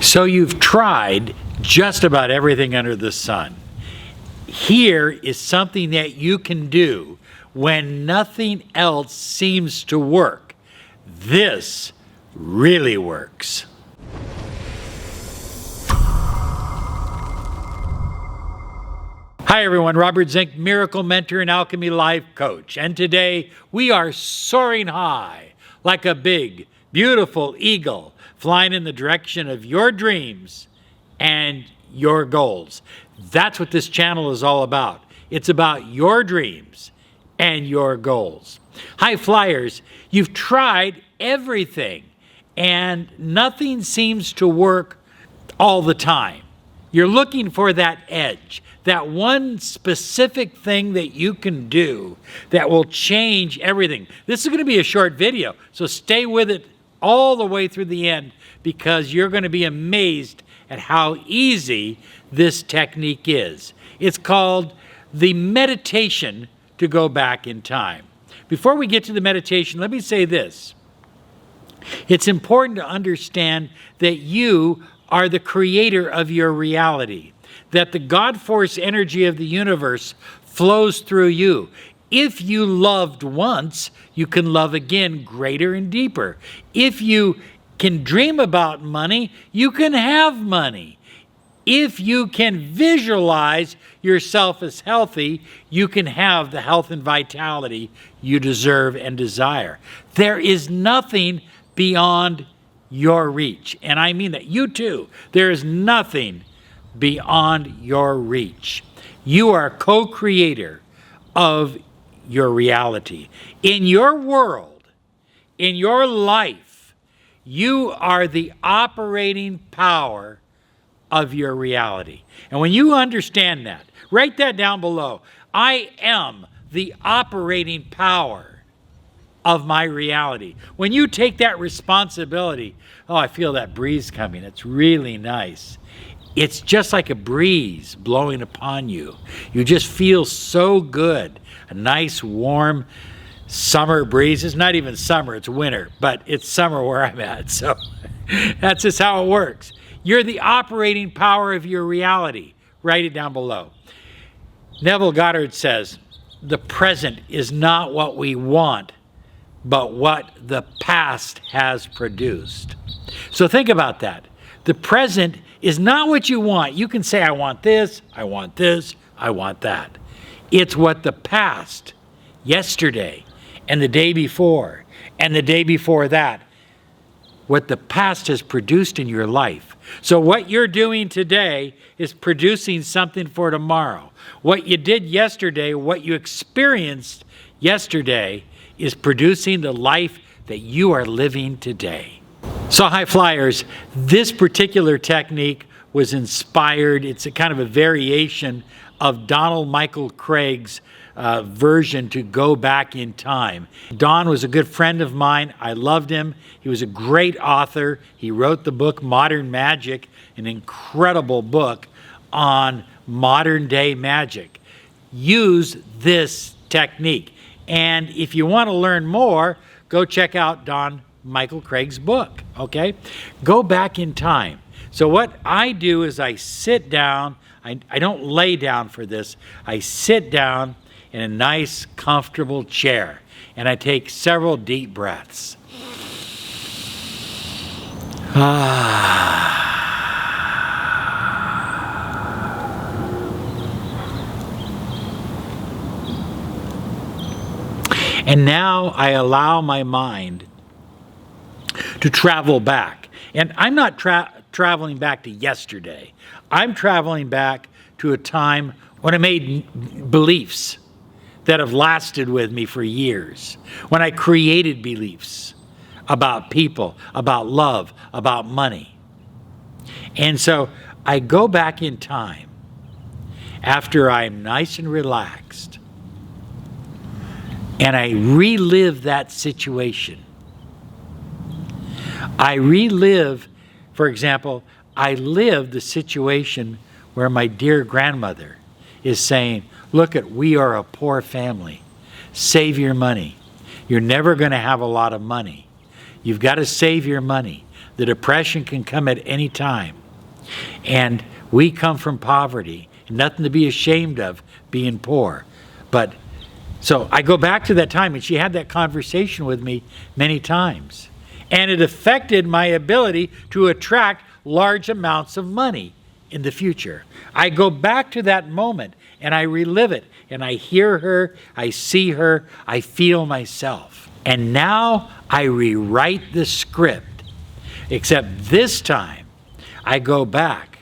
So you've tried just about everything under the sun. Here is something that you can do when nothing else seems to work. This really works. Hi everyone, Robert Zink, Miracle Mentor and Alchemy Life Coach. And today we are soaring high like a big, beautiful eagle flying in the direction of your dreams and your goals. That's what this channel is all about. It's about your dreams and your goals. High flyers, you've tried everything and nothing seems to work all the time. You're looking for that edge, that one specific thing that you can do that will change everything. This is going to be a short video, so stay with it all the way through the end because you're going to be amazed at how easy this technique is. It's called the meditation to go back in time. Before we get to the meditation, let me say this. It's important to understand that you are the creator of your reality, that the God force energy of the universe flows through you. If you loved once, you can love again greater and deeper. If you can dream about money, you can have money. If you can visualize yourself as healthy, you can have the health and vitality you deserve and desire. There is nothing beyond your reach. And I mean that. You too. There is nothing beyond your reach. You are co-creator of your reality. In your world, in your life, you are the operating power of your reality. And when you understand that, write that down below. I am the operating power of my reality. When you take that responsibility, oh, I feel that breeze coming. It's really nice. It's just like a breeze blowing upon you. You just feel so good. A nice, warm summer breeze. It's not even summer, it's winter, but it's summer where I'm at. So that's just how it works. You're the operating power of your reality. Write it down below. Neville Goddard says, the present is not what we want, but what the past has produced. So think about that. The present is not what you want. You can say, I want this, I want this, I want that. It's what the past, yesterday, and the day before, and the day before that, what the past has produced in your life. So what you're doing today is producing something for tomorrow. What you did yesterday, what you experienced yesterday, is producing the life that you are living today. So high flyers, this particular technique was inspired, it's a kind of a variation of Donald Michael Kraig's version to go back in time. Don was a good friend of mine. I loved him. He was a great author. He wrote the book Modern Magick, an incredible book on modern day magic. Use this technique. And if you want to learn more, go check out Don Michael Kraig's book, okay? Go back in time. So what I do is I sit down. I don't lay down for this. I sit down in a nice, comfortable chair, and I take several deep breaths. And now I allow my mind to travel back. And I'm not traveling back to yesterday. I'm traveling back to a time when I made beliefs that have lasted with me for years. When I created beliefs about people, about love, about money. And so I go back in time after I'm nice and relaxed, and I relive that situation. I relive, for example, I live the situation where my dear grandmother is saying, look at, we are a poor family. Save your money. You're never going to have a lot of money. You've got to save your money. The depression can come at any time. And we come from poverty. Nothing to be ashamed of being poor. But so I go back to that time, and she had that conversation with me many times. And it affected my ability to attract large amounts of money in the future. I go back to that moment and I relive it, and I hear her, I see her, I feel myself. And now I rewrite the script, except this time I go back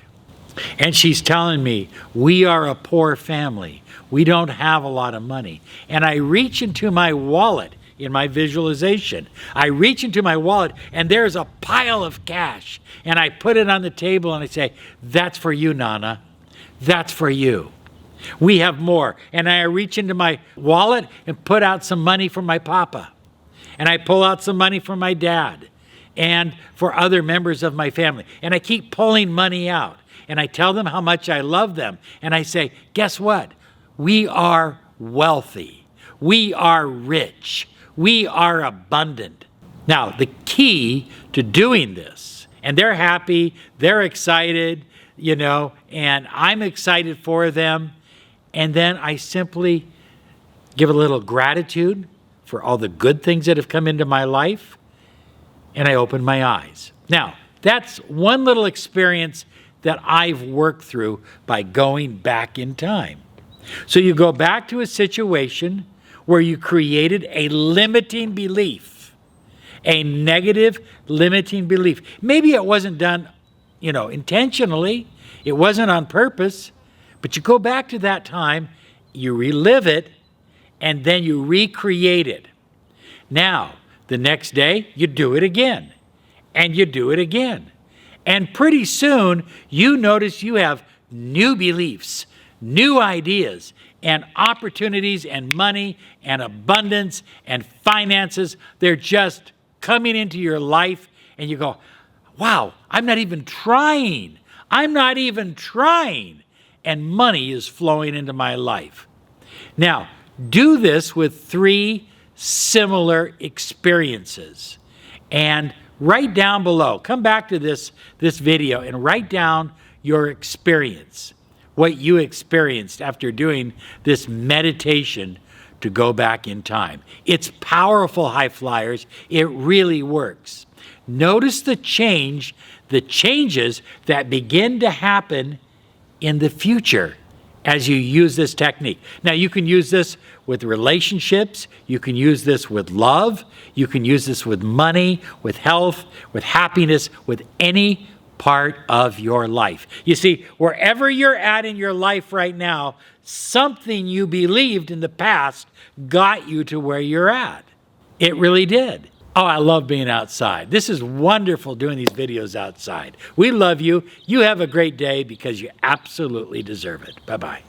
and she's telling me, we are a poor family. We don't have a lot of money. And I reach into my wallet in my visualization. I reach into my wallet and there's a pile of cash. And I put it on the table and I say, that's for you, Nana. That's for you. We have more. And I reach into my wallet and put out some money for my papa. And I pull out some money for my dad and for other members of my family. And I keep pulling money out. And I tell them how much I love them. And I say, guess what? We are wealthy. We are rich. We are abundant. Now, the key to doing this, and they're happy, they're excited, and I'm excited for them. And then I simply give a little gratitude for all the good things that have come into my life, and I open my eyes. Now, that's one little experience that I've worked through by going back in time. So you go back to a situation where you created a limiting belief, a negative limiting belief. Maybe it wasn't done, intentionally. It wasn't on purpose, but you go back to that time, you relive it, and then you recreate it. Now, the next day, you do it again, and you do it again. And pretty soon, you notice you have new beliefs, new ideas, and opportunities, and money, and abundance, and finances. They're just coming into your life, and you go, wow, I'm not even trying. I'm not even trying. And money is flowing into my life. Now, do this with 3 similar experiences. And write down below. Come back to this video and write down your experience, what you experienced after doing this meditation to go back in time. It's powerful, high flyers. It really works. Notice the changes that begin to happen in the future as you use this technique. Now, you can use this with relationships, you can use this with love, you can use this with money, with health, with happiness, with any part of your life. You see, wherever you're at in your life right now, something you believed in the past got you to where you're at. It really did. Oh, I love being outside. This is wonderful doing these videos outside. We love you. You have a great day because you absolutely deserve it. Bye-bye.